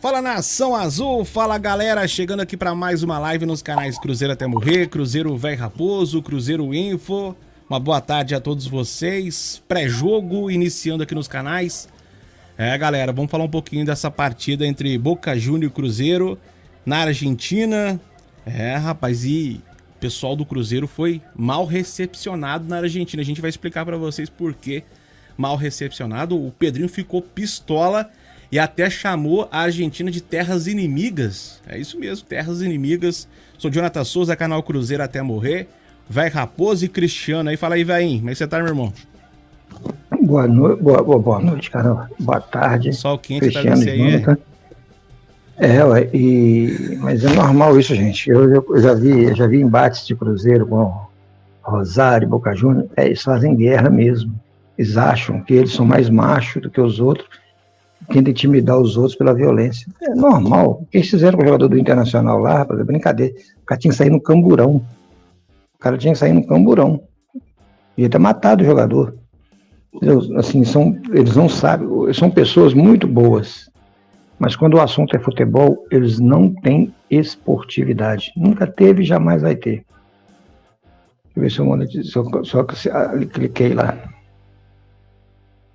Fala Nação Azul, fala galera, chegando aqui para mais uma live nos canais Cruzeiro Até Morrer, Cruzeiro Velho Raposo, Cruzeiro Info. Uma boa tarde a todos vocês, pré-jogo iniciando aqui nos canais. Galera, vamos falar um pouquinho dessa partida entre Boca Juniors e Cruzeiro na Argentina. Rapaz, e o pessoal do Cruzeiro foi mal recepcionado na Argentina. A gente vai explicar para vocês por que mal recepcionado. O Pedrinho ficou pistola e até chamou a Argentina de terras inimigas. É isso mesmo, terras inimigas. Sou Jonathan Souza, canal Cruzeiro Até Morrer. Velho Raposo e Cristiano aí. Fala aí, velhinho. Como é que você tá, meu irmão? Boa noite, cara. Boa tarde. Sol quente Cristiano, pra você aí, mas é normal isso, gente. Eu já vi embates de Cruzeiro com Rosário, Boca Juniors. Eles fazem guerra mesmo. Eles acham que eles são mais machos do que os outros, tentam intimidar os outros pela violência. É normal. O que eles fizeram com o jogador do Internacional lá, rapaz, é brincadeira. O cara tinha que sair no camburão. Ia ter matado o jogador. Eles não sabem, são pessoas muito boas, mas quando o assunto é futebol, eles não têm esportividade. Nunca teve e jamais vai ter. Deixa eu ver se eu só cliquei lá.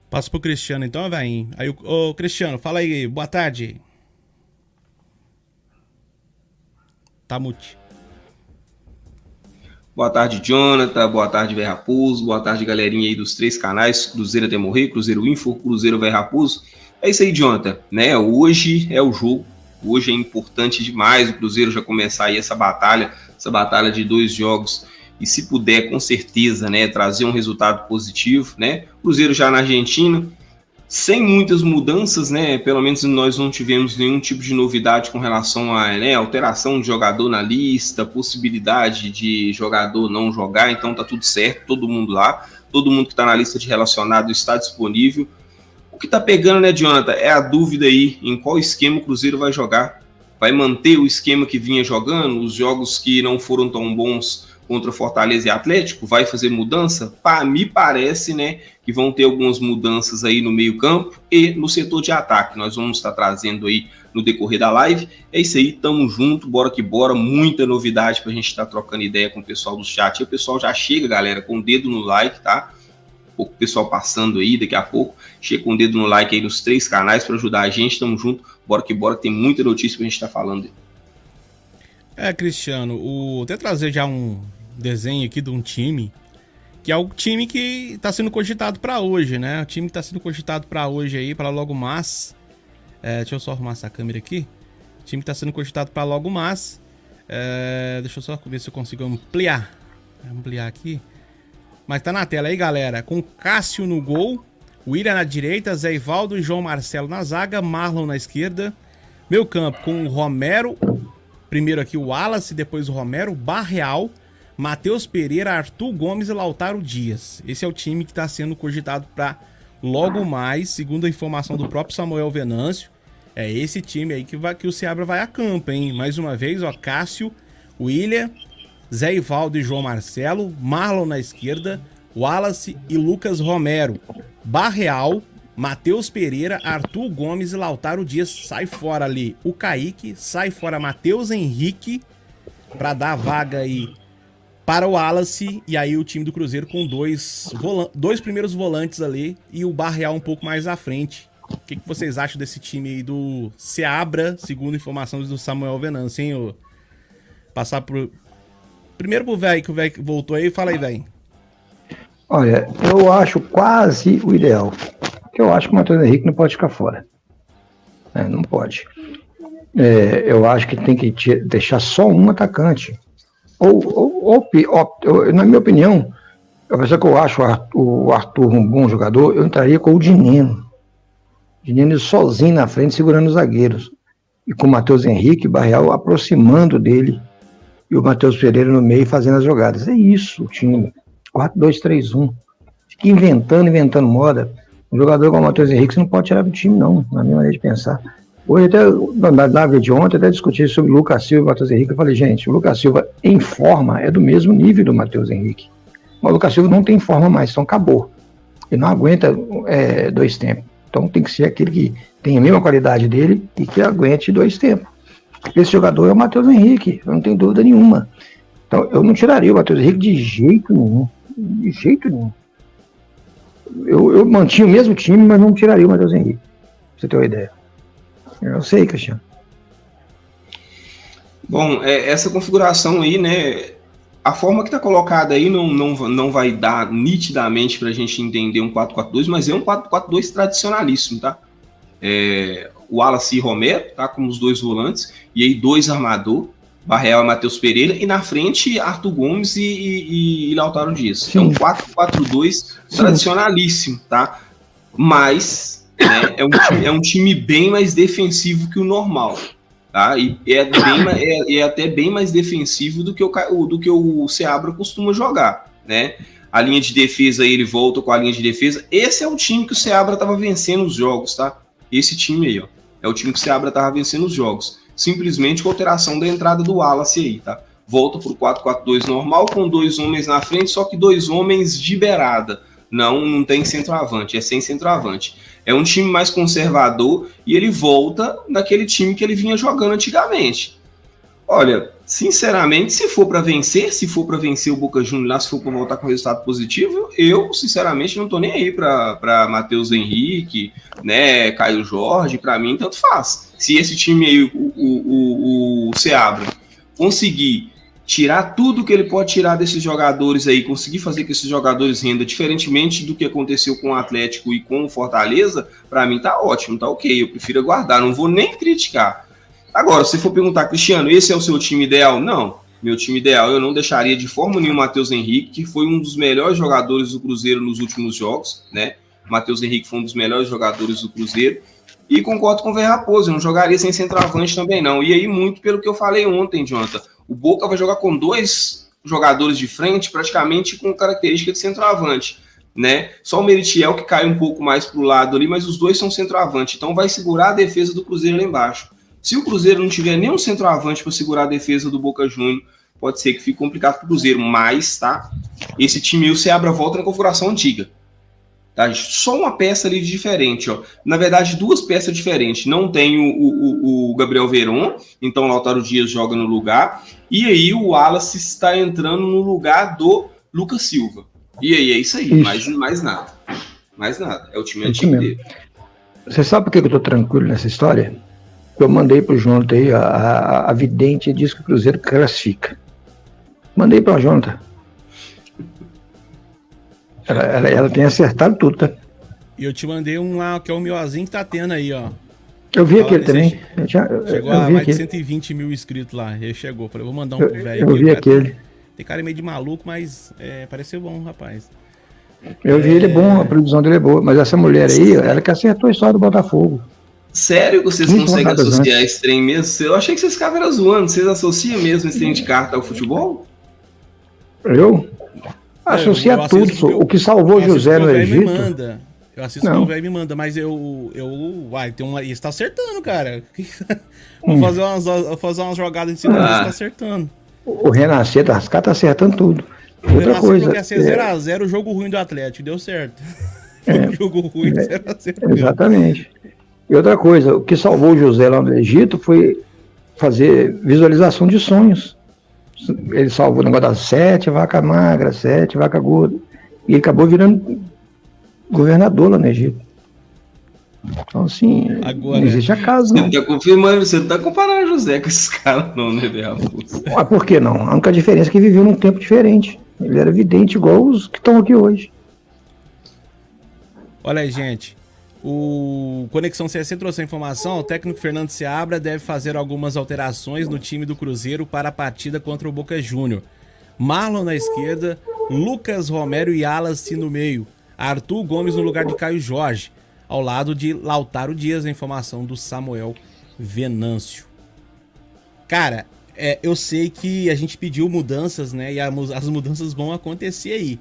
Passa pro Cristiano então, velhinho. Aí, ô Cristiano, fala aí, boa tarde. Tá mute. Boa tarde, Jonathan. Boa tarde, Velho Raposo. Boa tarde, galerinha aí dos três canais, Cruzeiro Até Morrer, Cruzeiro Info, Cruzeiro Velho Raposo. É isso aí, Jonathan, né? Hoje é o jogo. Hoje é importante demais o Cruzeiro já começar aí essa batalha de 2 jogos. E se puder, com certeza, né, trazer um resultado positivo, né? Cruzeiro já na Argentina, sem muitas mudanças, né? Pelo menos nós não tivemos nenhum tipo de novidade com relação a, né, alteração de jogador na lista, possibilidade de jogador não jogar, então tá tudo certo, todo mundo lá, todo mundo que tá na lista de relacionado está disponível. O que tá pegando, né, Jonathan, é a dúvida aí em qual esquema o Cruzeiro vai jogar. Vai manter o esquema que vinha jogando, os jogos que não foram tão bons contra Fortaleza e Atlético, vai fazer mudança? Me parece, né, que vão ter algumas mudanças aí no meio campo e no setor de ataque. Nós vamos estar trazendo aí no decorrer da live. É isso aí, tamo junto, bora que bora. Muita novidade pra gente estar trocando ideia com o pessoal do chat. E o pessoal já chega, galera, com o dedo no like, tá? O pessoal passando aí, daqui a pouco, chega com o dedo no like aí nos 3 canais para ajudar a gente. Tamo junto, bora que bora, tem muita notícia pra gente estar falando aí. Cristiano, até trazer já um desenho aqui de um time, que é o time que está sendo cogitado para hoje, né? O time que está sendo cogitado para hoje aí, para logo mais. Deixa eu só arrumar essa câmera aqui. O time que está sendo cogitado para logo mais. Deixa eu só ver se eu consigo ampliar aqui. Mas tá na tela aí, galera. Com Cássio no gol, William na direita, Zé Ivaldo e João Marcelo na zaga, Marlon na esquerda. Meio campo com o Romero, primeiro aqui o Wallace, depois o Romero, Barreal, Matheus Pereira, Arthur Gomes e Lautaro Dias. Esse é o time que está sendo cogitado para logo mais, segundo a informação do próprio Samuel Venâncio. É esse time aí que o Seabra vai a campo, hein? Mais uma vez, ó, Cássio, William, Zé Ivaldo e João Marcelo, Marlon na esquerda, Wallace e Lucas Romero, Barreal, Matheus Pereira, Arthur Gomes e Lautaro Dias. Sai fora ali o Kaique, sai fora Matheus Henrique, para dar vaga aí para o Wallace, e aí o time do Cruzeiro com dois primeiros volantes ali e o Barreal um pouco mais à frente. O que vocês acham desse time aí do Seabra, segundo informações do Samuel Venâncio, hein? Passar primeiro pro velho, que o velho voltou aí. Fala aí, velho. Olha, eu acho quase o ideal. Porque eu acho que o Matheus Henrique não pode ficar fora. Não pode. Eu acho que tem que deixar só um atacante. Na minha opinião, apesar que eu acho o Arthur um bom jogador, eu entraria com o Dineno. Dineno sozinho na frente, segurando os zagueiros. E com o Matheus Henrique e Barreal aproximando dele. E o Matheus Pereira no meio fazendo as jogadas. É isso o time. 4-2-3-1. Fica inventando moda. Um jogador como o Matheus Henrique você não pode tirar do time, não, na minha maneira de pensar. Hoje, até na live de ontem, até discuti sobre o Lucas Silva e o Matheus Henrique. Eu falei, gente, o Lucas Silva em forma é do mesmo nível do Matheus Henrique. Mas o Lucas Silva não tem forma mais, então acabou. Ele não aguenta 2 tempos. Então tem que ser aquele que tenha a mesma qualidade dele e que aguente 2 tempos. Esse jogador é o Matheus Henrique, eu não tenho dúvida nenhuma. Então, eu não tiraria o Matheus Henrique de jeito nenhum. De jeito nenhum. Eu mantinha o mesmo time, mas não tiraria o Matheus Henrique. Pra você ter uma ideia. Eu sei, Cristiano. Bom, essa configuração aí, né? A forma que está colocada aí não vai dar nitidamente para a gente entender um 4-4-2, mas é um 4-4-2 tradicionalíssimo, tá? O Wallace e Romero, tá? Como os 2 volantes, e aí 2 armador, Barreal e Matheus Pereira, e na frente Arthur Gomes e Lautaro Dias. Sim. É um 4-4-2 tradicionalíssimo, tá? Mas né, é um time bem mais defensivo que o normal. Tá? E é até bem mais defensivo do que o Seabra costuma jogar, né? A linha de defesa, ele volta com a linha de defesa. Esse é o time que o Seabra estava vencendo os jogos, tá? Esse time aí, ó, é o time que o Seabra estava vencendo os jogos. Simplesmente com alteração da entrada do Wallace aí, tá? Volta pro 4-4-2 normal, com 2 homens na frente, só que 2 homens de beirada. Não tem centroavante, é sem centroavante. É um time mais conservador e ele volta naquele time que ele vinha jogando antigamente. Olha, sinceramente, se for para vencer o Boca Juniors lá, se for para voltar com resultado positivo, eu, sinceramente, não tô nem aí para Matheus Henrique, né, Caio Jorge, para mim, tanto faz. Se esse time aí, o Seabra, conseguir tirar tudo que ele pode tirar desses jogadores aí, conseguir fazer que esses jogadores rendam, diferentemente do que aconteceu com o Atlético e com o Fortaleza, para mim tá ótimo, tá ok, eu prefiro aguardar, não vou nem criticar. Agora, se for perguntar, Cristiano, esse é o seu time ideal? Não, meu time ideal eu não deixaria de forma nenhuma o Matheus Henrique, que foi um dos melhores jogadores do Cruzeiro nos últimos jogos, né? O Matheus Henrique foi um dos melhores jogadores do Cruzeiro, e concordo com o Ver Raposo, eu não jogaria sem centroavante também não, e aí muito pelo que eu falei ontem, Jonathan. O Boca vai jogar com 2 jogadores de frente, praticamente com característica de centroavante, né? Só o Meritiel que cai um pouco mais para o lado ali, mas os 2 são centroavante, então vai segurar a defesa do Cruzeiro lá embaixo. Se o Cruzeiro não tiver nenhum centroavante para segurar a defesa do Boca Juniors, pode ser que fique complicado para o Cruzeiro, mas, tá? Esse time aí, o Seabra volta na configuração antiga. Tá? Só uma peça ali diferente, ó. Na verdade, 2 peças diferentes. Não tem o Gabriel Veron, então o Lautaro Dias joga no lugar. E aí o Wallace está entrando no lugar do Lucas Silva. E aí é isso aí, mais nada. Mais nada. É o time antigo dele. Você sabe por que eu estou tranquilo nessa história? Eu mandei para o Jonathan aí, a vidente diz que o Cruzeiro classifica. Mandei para o Jonathan. Ela tem acertado tudo, tá? E eu te mandei um lá, que é o Miozinho que tá tendo aí, ó. Eu vi aquele também. Chegou a mais de 120 mil inscritos lá. Ele chegou. Falei, vou mandar um pro velho. Eu vi aquele. Tem cara meio de maluco, mas pareceu bom, rapaz. Eu vi ele bom, a produção dele é boa. Mas essa mulher aí, ela que acertou a história do Botafogo. Sério que vocês conseguem associar esse trem mesmo? Eu achei que vocês ficavam zoando. Vocês associam mesmo esse trem de carta ao futebol? Eu associa tudo. O que salvou José no Egito. Eu assisto que o velho me manda, mas isso tá acertando, cara. Vou fazer umas jogadas em cima disso, tá acertando. O Renascer tá acertando tudo. Outra coisa. Quer ser 0x0 o jogo ruim do Atlético, deu certo. O jogo ruim 0x0. Exatamente. E outra coisa, o que salvou o José lá no Egito foi fazer visualização de sonhos. Ele salvou o negócio das 7 vacas magras, 7 vacas gordas. E ele acabou virando governador lá no Egito. Então, assim, agora, não existe acaso, não. Você tá confirmando, você não tá comparando José com esses caras, não, né, Mas por que não? A única diferença é que viveu num tempo diferente. Ele era vidente igual os que estão aqui hoje. Olha aí, gente. O Conexão CSC trouxe a informação. O técnico Fernando Seabra deve fazer algumas alterações no time do Cruzeiro para a partida contra o Boca Juniors. Marlon na esquerda, Lucas Romero e Wallace no meio. Arthur Gomes no lugar de Caio Jorge, ao lado de Lautaro Dias, a informação do Samuel Venâncio. Cara, eu sei que a gente pediu mudanças, né? E as mudanças vão acontecer aí,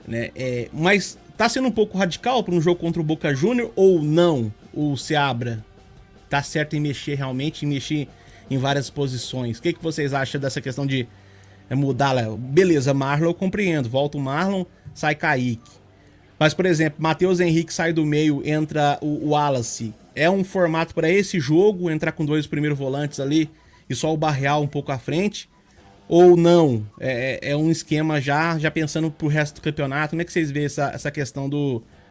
né? Mas tá sendo um pouco radical para um jogo contra o Boca Juniors ou não? O Seabra tá certo em mexer realmente, em mexer em várias posições? O que vocês acham dessa questão de mudar? Beleza, Marlon eu compreendo. Volta o Marlon, sai Kaique. Mas, por exemplo, Matheus Henrique sai do meio, entra o Wallace. é um formato para esse jogo, entrar com 2 primeiros volantes ali e só o Barreal um pouco à frente? Ou não? É um esquema já pensando pro resto do campeonato? Como é que vocês veem essa questão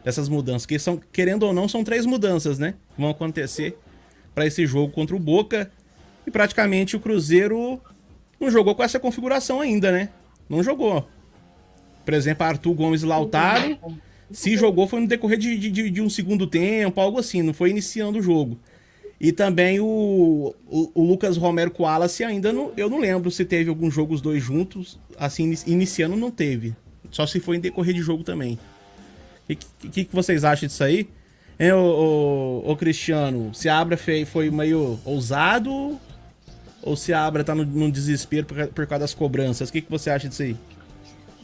dessas mudanças? Porque querendo ou não, são 3 mudanças, né? Que vão acontecer para esse jogo contra o Boca. E praticamente o Cruzeiro não jogou com essa configuração ainda, né? Não jogou. Por exemplo, Arthur Gomes e Lautaro, se jogou foi no decorrer de um segundo tempo, algo assim, não foi iniciando o jogo. E também o Lucas Romero com o Wallace ainda eu não lembro se teve algum jogo os dois juntos, assim, iniciando não teve. Só se foi em decorrer de jogo também. O que vocês acham disso aí? Ô Cristiano, Seabra foi meio ousado ou Seabra tá num desespero por causa das cobranças? O que você acha disso aí?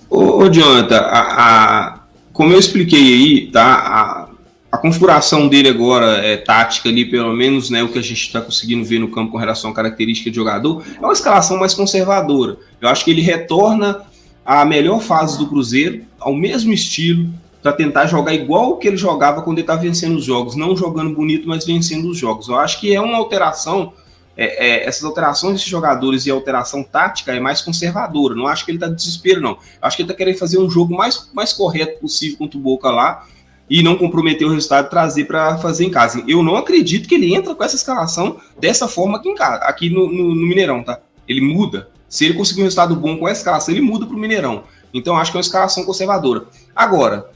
Ô Jonathan, como eu expliquei aí, tá? A configuração dele agora é tática ali, pelo menos, né, o que a gente está conseguindo ver no campo com relação à característica de jogador, é uma escalação mais conservadora. Eu acho que ele retorna à melhor fase do Cruzeiro, ao mesmo estilo, para tentar jogar igual que ele jogava quando ele estava vencendo os jogos, não jogando bonito, mas vencendo os jogos. Eu acho que é uma alteração, essas alterações desses jogadores e a alteração tática é mais conservadora. Não acho que ele está de desespero, não. Eu acho que ele está querendo fazer um jogo mais correto possível contra o Boca lá, e não comprometer o resultado e trazer para fazer em casa. Eu não acredito que ele entra com essa escalação dessa forma aqui em casa, aqui no Mineirão, tá? Ele muda. Se ele conseguir um resultado bom com essa escalação, ele muda para o Mineirão. Então, acho que é uma escalação conservadora. Agora,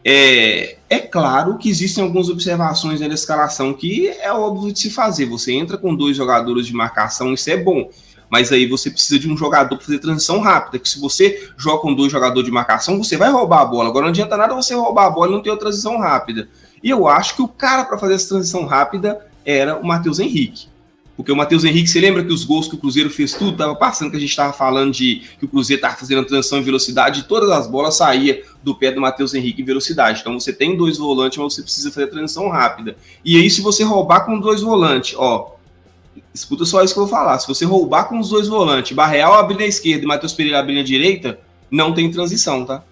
é claro que existem algumas observações nessa escalação que é óbvio de se fazer. Você entra com 2 jogadores de marcação, isso é bom. Mas aí você precisa de um jogador para fazer transição rápida, que se você joga com 2 jogadores de marcação, você vai roubar a bola. Agora não adianta nada você roubar a bola e não ter uma transição rápida. E eu acho que o cara para fazer essa transição rápida era o Matheus Henrique. Porque o Matheus Henrique, você lembra que os gols que o Cruzeiro fez tudo, estava passando, que a gente estava falando de que o Cruzeiro estava fazendo a transição em velocidade e todas as bolas saíam do pé do Matheus Henrique em velocidade. Então você tem 2 volantes, mas você precisa fazer a transição rápida. E aí se você roubar com 2 volantes, escuta só isso que eu vou falar. Se você roubar com os 2 volantes, Barreal abrir na esquerda e Matheus Pereira abrir na direita, não tem transição, tá?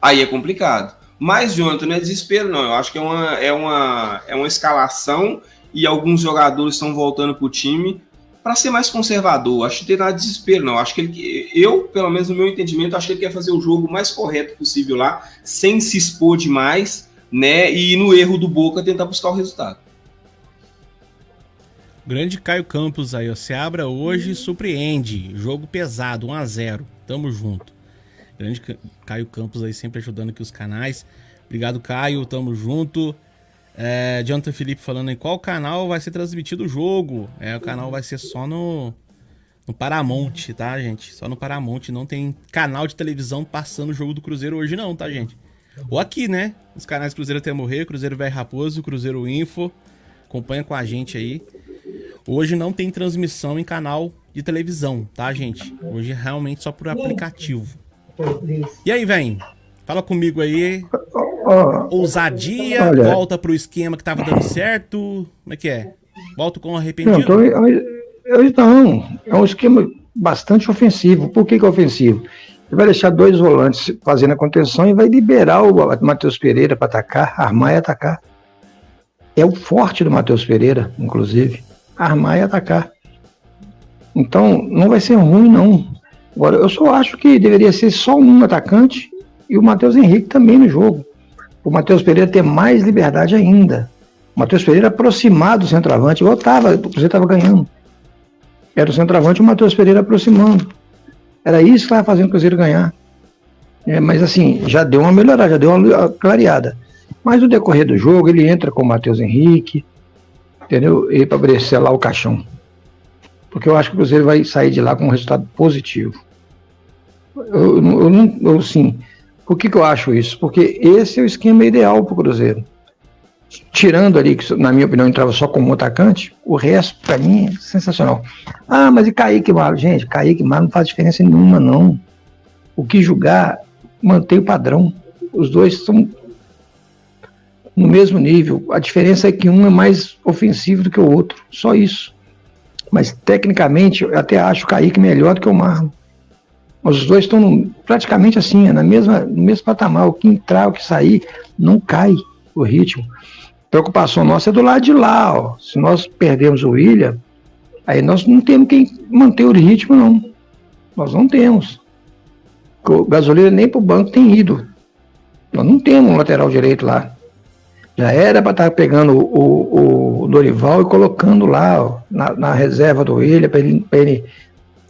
Aí é complicado. Mas, Jonathan, não é desespero, não. Eu acho que é uma escalação e alguns jogadores estão voltando pro time para ser mais conservador. Acho que não tem nada de desespero, não. Acho que pelo menos no meu entendimento, acho que ele quer fazer o jogo mais correto possível lá, sem se expor demais, né? E no erro do Boca tentar buscar o resultado. Grande Caio Campos aí, ó. Seabra hoje surpreende. Jogo pesado, 1-0. Tamo junto. Grande Caio Campos aí, sempre ajudando aqui os canais. Obrigado, Caio. Tamo junto. Jonathan Felipe falando em qual canal vai ser transmitido o jogo. O canal vai ser só no Paramount, tá, gente? Só no Paramount. Não tem canal de televisão passando o jogo do Cruzeiro hoje não, tá, gente? Ou aqui, né? Os canais Cruzeiro Até Morrer, Cruzeiro Velho Raposo, Cruzeiro Info. Acompanha com a gente aí. Hoje não tem transmissão em canal de televisão, tá, gente? Hoje é realmente só por aplicativo. E aí, velho? Fala comigo aí. Ousadia, olha, volta pro esquema que tava dando certo. Como é que é? Volta com arrependido? Então, é um esquema bastante ofensivo. Por que é ofensivo? Ele vai deixar 2 volantes fazendo a contenção e vai liberar o Matheus Pereira para atacar, armar e atacar. É o forte do Matheus Pereira, inclusive. Armar e atacar. Então, não vai ser ruim, não. Agora, eu só acho que deveria ser só um atacante e o Matheus Henrique também no jogo. O Matheus Pereira ter mais liberdade ainda. O Matheus Pereira aproximar do centroavante, igual o Cruzeiro estava ganhando. Era o centroavante e o Matheus Pereira aproximando. Era isso que estava fazendo o Cruzeiro ganhar. Mas assim, já deu uma melhorada, já deu uma clareada. Mas no decorrer do jogo, ele entra com o Matheus Henrique, entendeu? E para abrir lá o caixão. Porque eu acho que o Cruzeiro vai sair de lá com um resultado positivo. Sim. Por que eu acho isso? Porque esse é o esquema ideal para o Cruzeiro. Tirando ali, que na minha opinião entrava só como atacante, o resto, para mim, é sensacional. Mas e Kaique Malo? Gente, Kaique Malo não faz diferença nenhuma, não. O que julgar, mantém o padrão. Os dois estão no mesmo nível. A diferença é que um é mais ofensivo do que o outro. Só isso. Mas, tecnicamente, eu até acho o Kaique melhor do que o Marlon. Mas os dois estão praticamente assim, no mesmo patamar. O que entrar, o que sair, não cai o ritmo. preocupação nossa é do lado de lá, ó. Se nós perdemos o William, aí nós não temos quem manter o ritmo, não. Nós não temos. O Gasolina nem pro banco tem ido. Nós não temos um lateral direito lá. Já era para estar pegando o Dorival e colocando lá, ó, na reserva do William, para ele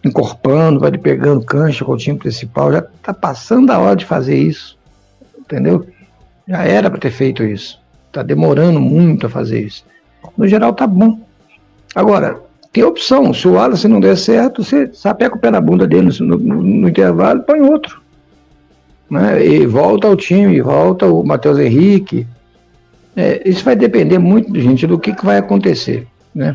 encorpando, para ele pegando cancha com o time principal. Já está passando a hora de fazer isso. Entendeu? Já era para ter feito isso. Está demorando muito a fazer isso. No geral tá bom. Agora, tem opção. Se o Wallace não der certo, você sapeca o pé na bunda dele no intervalo e põe outro. Né? E volta ao time, volta o Matheus Henrique. Isso vai depender muito, gente, do que vai acontecer. Né?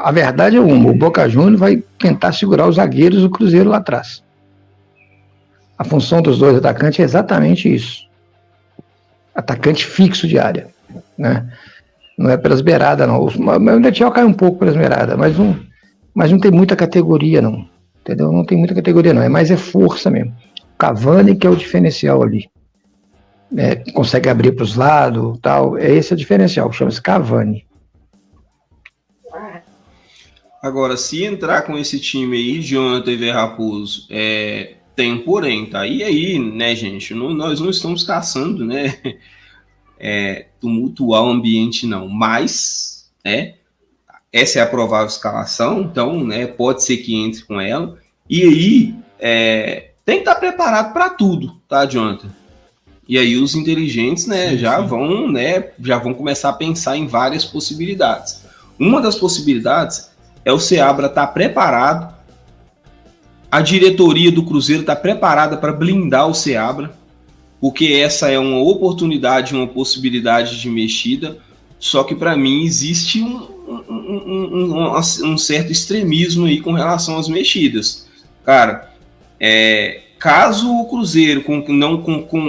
A verdade é uma: o Boca Juniors vai tentar segurar os zagueiros do Cruzeiro lá atrás. A função dos dois atacantes é exatamente isso. Atacante fixo de área. Né? Não é pelas beiradas, não. O Netiel cai um pouco pelas beiradas, mas não tem muita categoria, não. Entendeu? Não tem muita categoria, não. É força mesmo. Cavani que é o diferencial ali. Consegue abrir para os lados, tal. Esse é o diferencial, chama-se Cavani. Agora, se entrar com esse time aí, Jonathan e Ver Raposo, tem um porém, tá? E aí, né, gente? Nós não estamos caçando, né? Tumultuar o ambiente, não. Mas, essa é a provável escalação, então, né? Pode ser que entre com ela. E aí, tem que estar preparado para tudo, tá, Jonathan? E aí os inteligentes, né, sim, já vão começar a pensar em várias possibilidades. Uma das possibilidades é o Seabra estar preparado, a diretoria do Cruzeiro está preparada para blindar o Seabra, porque essa é uma oportunidade, uma possibilidade de mexida, só que para mim existe um certo extremismo aí com relação às mexidas. Cara, caso o Cruzeiro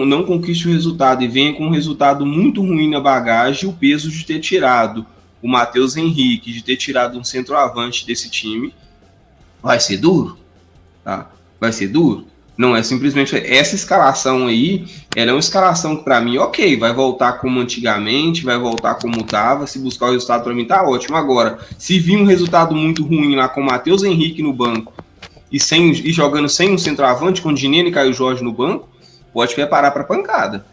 não conquiste o resultado e venha com um resultado muito ruim na bagagem, o peso de ter tirado o Matheus Henrique, de ter tirado um centroavante desse time, vai ser duro, tá? Vai ser duro. Não é simplesmente essa escalação aí, ela é uma escalação que para mim, ok, vai voltar como antigamente, vai voltar como estava, se buscar o resultado para mim tá ótimo. Agora, se vir um resultado muito ruim lá com o Matheus Henrique no banco, e jogando sem um centroavante, com o Dineno e Caio Jorge no banco, pode preparar para pancada.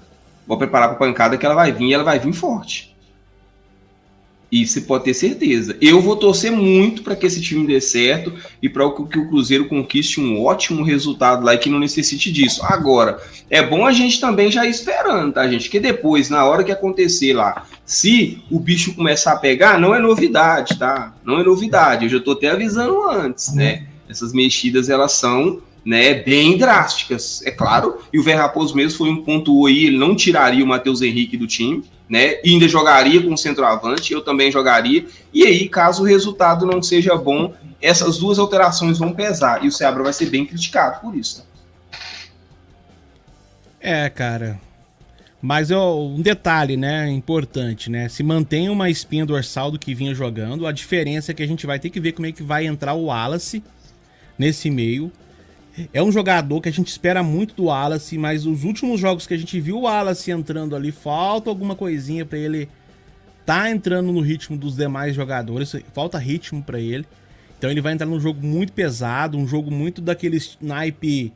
Vou preparar para pancada que ela vai vir forte. E você pode ter certeza. Eu vou torcer muito para que esse time dê certo e para que o Cruzeiro conquiste um ótimo resultado lá e que não necessite disso. Agora, é bom a gente também já ir esperando, tá, gente? Que depois, na hora que acontecer lá, se o bicho começar a pegar, não é novidade, tá? Não é novidade. Eu já tô até avisando antes, né? Essas mexidas, elas são, né, bem drásticas, é claro, e o Ver Raposo mesmo foi um ponto aí, ele não tiraria o Matheus Henrique do time, né, e ainda jogaria com o centroavante, eu também jogaria, e aí, caso o resultado não seja bom, essas duas alterações vão pesar, e o Seabra vai ser bem criticado por isso. Cara, mas um detalhe, né, importante, né, se mantém uma espinha dorsal do que vinha jogando, a diferença é que a gente vai ter que ver como é que vai entrar o Wallace nesse meio. É um jogador que a gente espera muito do Wallace, mas os últimos jogos que a gente viu o Wallace entrando ali, falta alguma coisinha para ele tá entrando no ritmo dos demais jogadores, falta ritmo para ele. Então ele vai entrar num jogo muito pesado, um jogo muito daquele naipe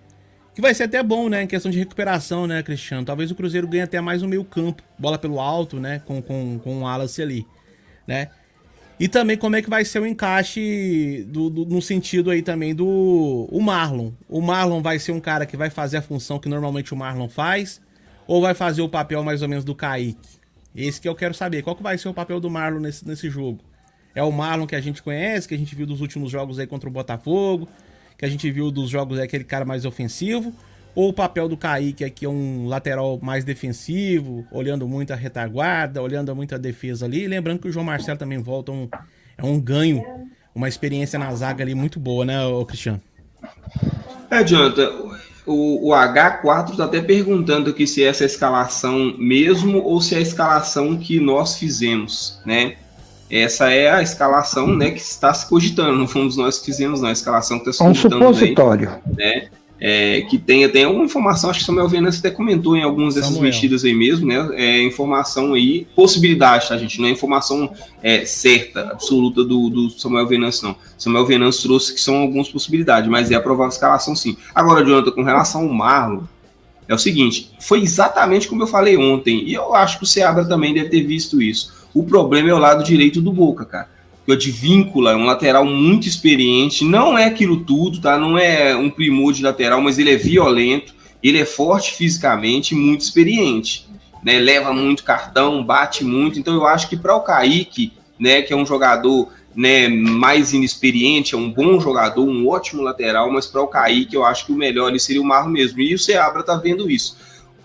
que vai ser até bom, né, em questão de recuperação, né, Cristiano? Talvez o Cruzeiro ganhe até mais no meio campo, bola pelo alto, né, com o Wallace ali, né? E também como é que vai ser o encaixe no sentido aí também do Marlon. O Marlon vai ser um cara que vai fazer a função que normalmente o Marlon faz, ou vai fazer o papel mais ou menos do Kaique? Esse que eu quero saber. Qual que vai ser o papel do Marlon nesse jogo? É o Marlon que a gente conhece, que a gente viu dos últimos jogos aí contra o Botafogo, que a gente viu dos jogos aí aquele cara mais ofensivo, ou o papel do Kaique aqui é um lateral mais defensivo, olhando muito a retaguarda, olhando muito a defesa ali. Lembrando que o João Marcelo também volta, é um ganho, uma experiência na zaga ali muito boa, né, Cristiano? Jonathan, o H4 está até perguntando aqui se essa é a escalação mesmo ou se é a escalação que nós fizemos, né? Essa é a escalação, né, que está se cogitando, não fomos nós que fizemos, não, a escalação que está se cogitando. Um supositório. Né? que tem alguma informação, acho que o Samuel Venâncio até comentou em algumas dessas mexidas aí mesmo, né? Informação aí, possibilidade, tá, gente? Não é informação certa, absoluta do Samuel Venâncio, não. Samuel Venâncio trouxe que são algumas possibilidades, mas é a provável escalação, sim. Agora, Jonathan, com relação ao Marlon, é o seguinte, foi exatamente como eu falei ontem, e eu acho que o Seabra também deve ter visto isso. O problema é o lado direito do Boca, cara. O Advíncula é um lateral muito experiente, não é aquilo tudo, tá? Não é um primor de lateral, mas ele é violento, ele é forte fisicamente e muito experiente, né? Leva muito cartão, bate muito, então eu acho que para o Kaique, né, que é um jogador, né, mais inexperiente, é um bom jogador, um ótimo lateral, mas para o Kaique eu acho que o melhor ali seria o Marlon mesmo, e o Seabra tá vendo isso.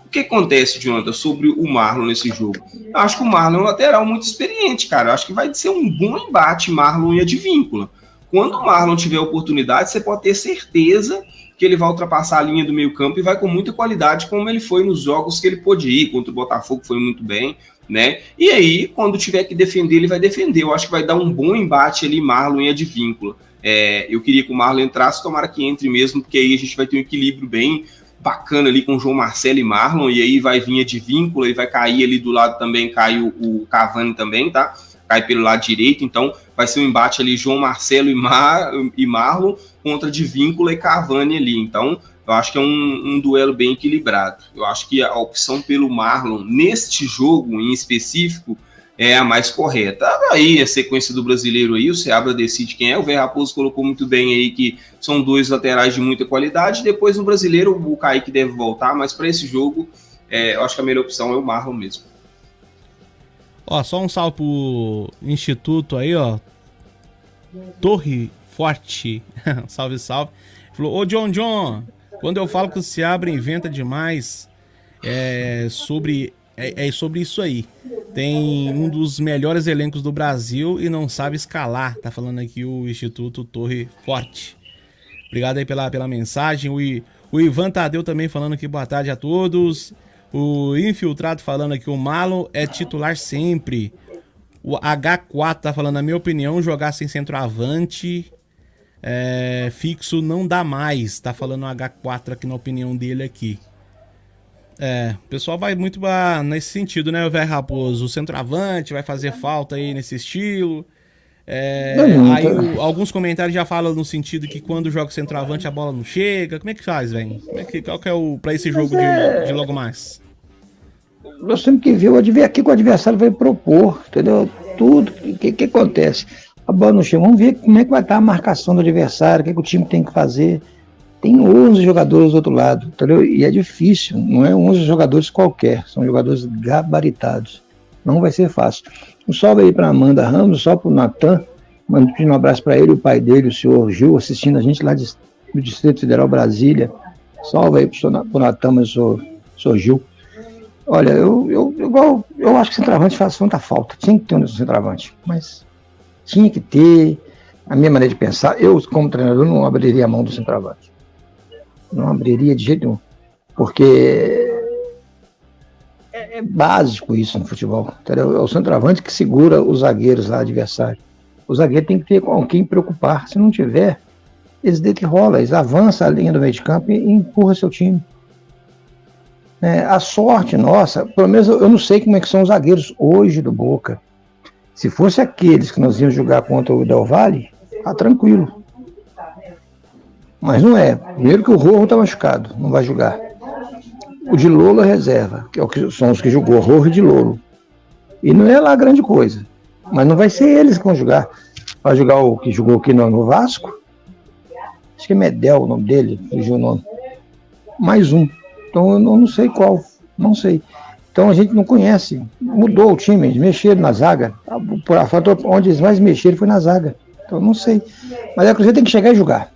O que acontece, Jonathan, sobre o Marlon nesse jogo? Eu acho que o Marlon é um lateral muito experiente, cara. Eu acho que vai ser um bom embate Marlon e Advíncula. Quando o Marlon tiver oportunidade, você pode ter certeza que ele vai ultrapassar a linha do meio campo e vai com muita qualidade, como ele foi nos jogos que ele pôde ir. Contra o Botafogo foi muito bem, né? E aí, quando tiver que defender, ele vai defender. Eu acho que vai dar um bom embate ali, Marlon e Advíncula. Eu queria que o Marlon entrasse, tomara que entre mesmo, porque aí a gente vai ter um equilíbrio bem bacana ali com o João Marcelo e Marlon, e aí vai vir Advíncula e vai cair ali do lado também, cai o Cavani também, tá? Cai pelo lado direito, então vai ser um embate ali João Marcelo e Marlon contra Advíncula e Cavani ali, então eu acho que é um duelo bem equilibrado. Eu acho que a opção pelo Marlon neste jogo em específico é a mais correta. Aí a sequência do brasileiro aí, o Seabra decide quem é, o Ver Raposo colocou muito bem aí que são dois laterais de muita qualidade, depois no brasileiro o Kaique deve voltar, mas para esse jogo eu acho que a melhor opção é o Marlon mesmo. Ó, só um salve pro Instituto aí, ó, Torre Forte, salve, salve. Falou, ô John, quando eu falo que o Seabra inventa demais, é sobre isso aí. Tem um dos melhores elencos do Brasil e não sabe escalar. Tá falando aqui o Instituto Torre Forte. Obrigado aí pela mensagem. O Ivan Tadeu também falando aqui boa tarde a todos. O Infiltrado falando aqui o Marlon é titular sempre. O H4 tá falando, na minha opinião, jogar sem centroavante fixo não dá mais. Tá falando o H4 aqui na opinião dele aqui. O pessoal vai muito nesse sentido, né, o Ver Raposo? O centroavante vai fazer falta aí nesse estilo. Aí alguns comentários já falam no sentido que quando joga o centroavante a bola não chega. Como é que faz, velho? Qual que é pra esse jogo de logo mais? Nós temos que ver aqui que o adversário vai propor, entendeu? Tudo. O que acontece? A bola não chega. Vamos ver como é que vai estar a marcação do adversário, o que o time tem que fazer. Tem 11 jogadores do outro lado, entendeu? E é difícil, não é 11 jogadores qualquer, são jogadores gabaritados. Não vai ser fácil. Um salve aí para Amanda Ramos, só para o Natan, mandando um abraço para ele, o pai dele, o senhor Gil, assistindo a gente lá do Distrito Federal, Brasília. Salve aí para o Natan, mas o senhor Gil. Olha, eu acho que centroavante faz muita falta, tinha que ter um centroavante, mas tinha que ter, a minha maneira de pensar, eu como treinador não abriria a mão do centroavante. Não abriria de jeito nenhum, porque é básico isso no futebol, entendeu? É o centroavante que segura os zagueiros lá, adversário. O zagueiro tem que ter com quem preocupar, se não tiver, eles deitam e rolam, eles avançam a linha do meio de campo e empurram seu time. A sorte nossa, pelo menos eu não sei como é que são os zagueiros hoje do Boca. Se fosse aqueles que nós íamos jogar contra o Del Valle, tá tranquilo. Mas não é. Primeiro que o Rojo está machucado, não vai jogar. O de Lolo é reserva, que são os que jogou, Rojo e de Lolo. E não é lá grande coisa. Mas não vai ser eles que vão jogar. Vai jogar o que jogou aqui no Vasco. Acho que é Medel o nome dele, fugiu o nome. Mais um. Então eu não sei qual. Não sei. Então a gente não conhece. Mudou o time, eles mexeram na zaga. Onde eles mais mexeram foi na zaga. Então não sei. Mas a Cruzeiro tem que chegar e jogar.